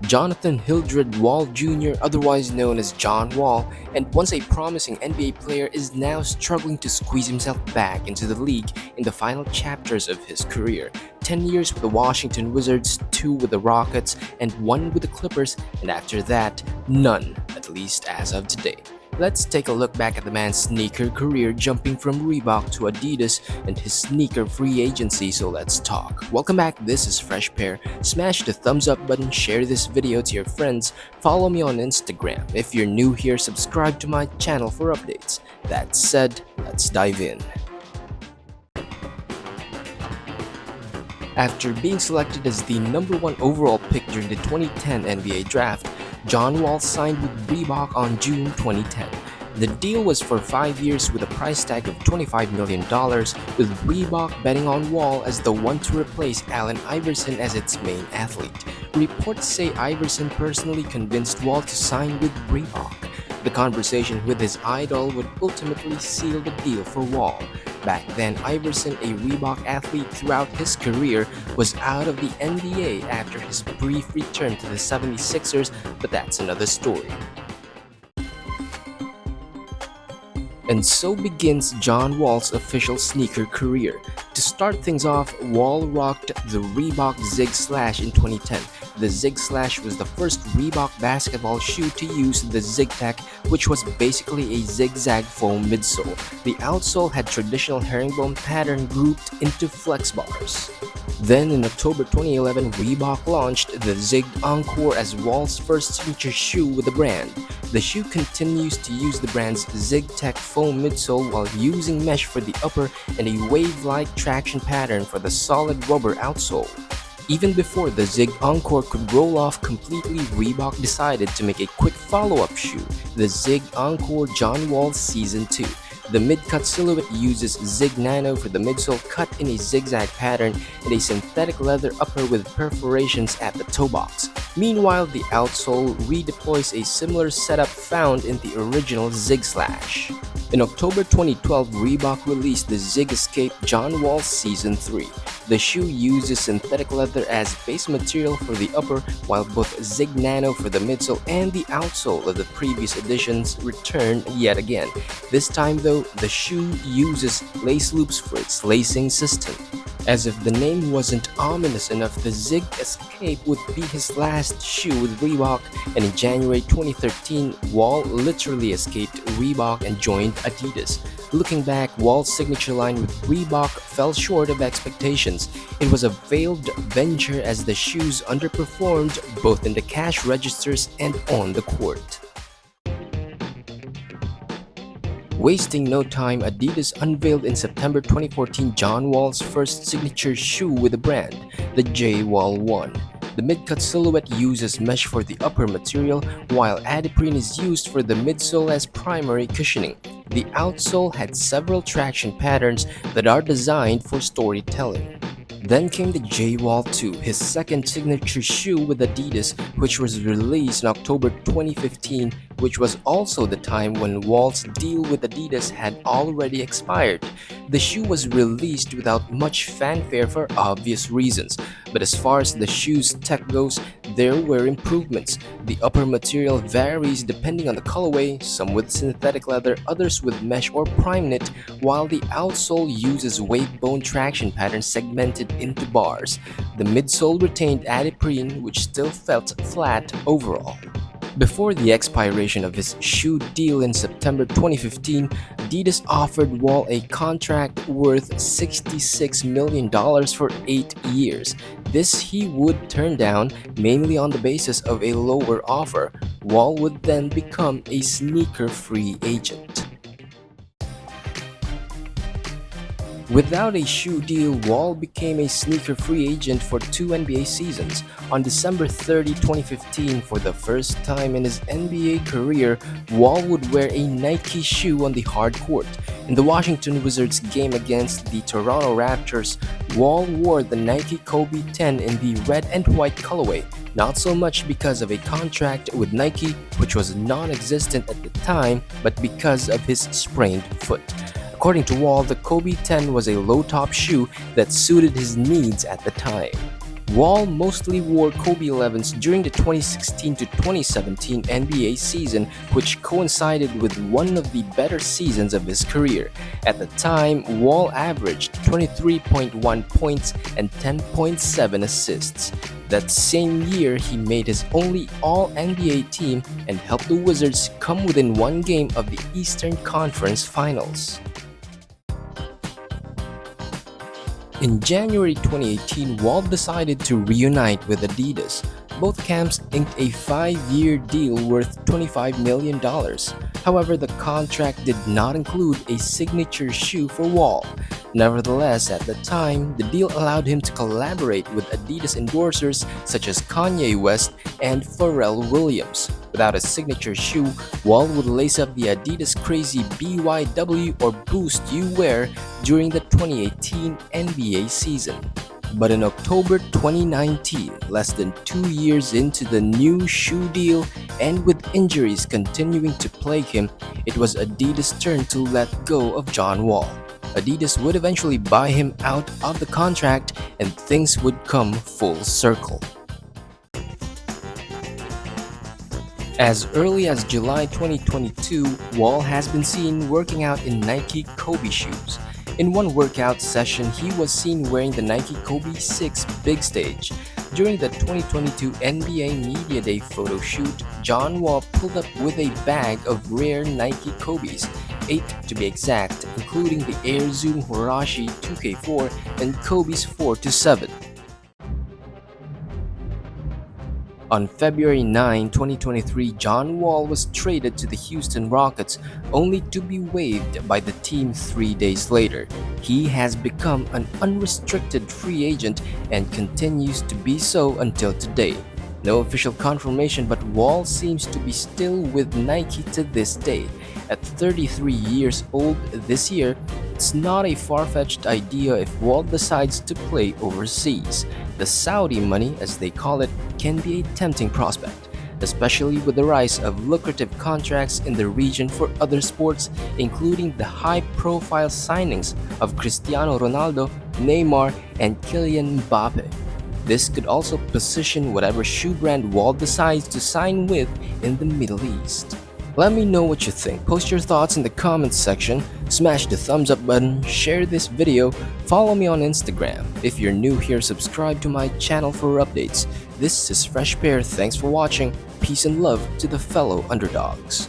Jonathan Hildred Wall Jr., otherwise known as John Wall, and once a promising NBA player, is now struggling to squeeze himself back into the league in the final chapters of his career. 10 years with the Washington Wizards, 2 with the Rockets, and 1 with the Clippers, and after that, none, at least as of today. Let's take a look back at the man's sneaker career, jumping from Reebok to Adidas and his sneaker free agency. So let's talk. Welcome back, this is Fresh Pair. Smash the thumbs up button, share this video to your friends, follow me on Instagram. If you're new here, subscribe to my channel for updates. That said, let's dive in. After being selected as the #1 overall pick during the 2010 NBA Draft, John Wall signed with Reebok on June 2010. The deal was for 5 years with a price tag of $25 million, with Reebok betting on Wall as the one to replace Allen Iverson as its main athlete. Reports say Iverson personally convinced Wall to sign with Reebok. The conversation with his idol would ultimately seal the deal for Wall. Back then, Iverson, a Reebok athlete throughout his career, was out of the NBA after his brief return to the 76ers, but that's another story. And so begins John Wall's official sneaker career. To start things off, Wall rocked the Reebok Zig Slash in 2010. The Zig Slash was the first Reebok basketball shoe to use the Zig Tech, which was basically a zigzag foam midsole. The outsole had traditional herringbone pattern grouped into flex bars. Then in October 2011, Reebok launched the Zig Encore as Wall's first signature shoe with the brand. The shoe continues to use the brand's Zig Tech foam midsole while using mesh for the upper and a wave-like traction pattern for the solid rubber outsole. Even before the Zig Encore could roll off completely, Reebok decided to make a quick follow-up shoe, the Zig Encore John Wall Season 2. The mid-cut silhouette uses Zig Nano for the midsole cut in a zigzag pattern and a synthetic leather upper with perforations at the toe box. Meanwhile, the outsole redeploys a similar setup found in the original Zig Slash. In October 2012, Reebok released the Zig Escape John Wall Season 3. The shoe uses synthetic leather as base material for the upper, while both Zig Nano for the midsole and the outsole of the previous editions return yet again. This time though, the shoe uses lace loops for its lacing system. As if the name wasn't ominous enough, the Zig Escape would be his last shoe with Reebok, and in January 2013, Wall literally escaped Reebok and joined Adidas. Looking back, Wall's signature line with Reebok fell short of expectations. It was a failed venture as the shoes underperformed both in the cash registers and on the court. Wasting no time, Adidas unveiled in September 2014 John Wall's first signature shoe with the brand, the J Wall 1. The mid-cut silhouette uses mesh for the upper material, while adiprene is used for the midsole as primary cushioning. The outsole had several traction patterns that are designed for storytelling. Then came the J Wall 2, his second signature shoe with Adidas, which was released in October 2015, which was also the time when Wall's deal with Adidas had already expired. The shoe was released without much fanfare for obvious reasons, but as far as the shoe's tech goes, there were improvements. The upper material varies depending on the colorway, some with synthetic leather, others with mesh or prime knit, while the outsole uses wave bone traction pattern segmented into bars. The midsole retained adiprene, which still felt flat overall. Before the expiration of his shoe deal in September 2015, Adidas offered Wall a contract worth $66 million for 8 years. This he would turn down, mainly on the basis of a lower offer. Wall would then become a sneaker free agent. Without a shoe deal, Wall became a sneaker free agent for 2 NBA seasons. On December 30, 2015, for the first time in his NBA career, Wall would wear a Nike shoe on the hard court. In the Washington Wizards game against the Toronto Raptors, Wall wore the Nike Kobe 10 in the red and white colorway, not so much because of a contract with Nike, which was non-existent at the time, but because of his sprained foot. According to Wall, the Kobe 10 was a low-top shoe that suited his needs at the time. Wall mostly wore Kobe 11s during the 2016 to 2017 NBA season, which coincided with one of the better seasons of his career. At the time, Wall averaged 23.1 points and 10.7 assists. That same year, he made his only All-NBA team and helped the Wizards come within one game of the Eastern Conference Finals. In January 2018, Wall decided to reunite with Adidas. Both camps inked a 5-year deal worth $25 million. However, the contract did not include a signature shoe for Wall. Nevertheless, at the time, the deal allowed him to collaborate with Adidas endorsers such as Kanye West and Pharrell Williams. Without a signature shoe, Wall would lace up the Adidas Crazy BYW or Boost you wear during the 2018 NBA season. But in October 2019, less than 2 years into the new shoe deal and with injuries continuing to plague him, it was Adidas' turn to let go of John Wall. Adidas would eventually buy him out of the contract and things would come full circle. As early as July 2022, Wall has been seen working out in Nike Kobe shoes. In one workout session, he was seen wearing the Nike Kobe 6 Big Stage. During the 2022 NBA Media Day photo shoot, John Wall pulled up with a bag of rare Nike Kobes, 8 to be exact, including the Air Zoom Huarache 2K4 and Kobe's 4-7. On February 9, 2023, John Wall was traded to the Houston Rockets, only to be waived by the team 3 days later. He has become an unrestricted free agent and continues to be so until today. No official confirmation, but Wall seems to be still with Nike to this day. At 33 years old this year, it's not a far-fetched idea if Wall decides to play overseas. The Saudi money, as they call it, can be a tempting prospect, especially with the rise of lucrative contracts in the region for other sports, including the high-profile signings of Cristiano Ronaldo, Neymar, and Kylian Mbappe. This could also position whatever shoe brand Wall decides to sign with in the Middle East. Let me know what you think. Post your thoughts in the comments section, smash the thumbs up button, share this video, follow me on Instagram. If you're new here, subscribe to my channel for updates. This is Fresh Pair, thanks for watching, peace and love to the fellow underdogs.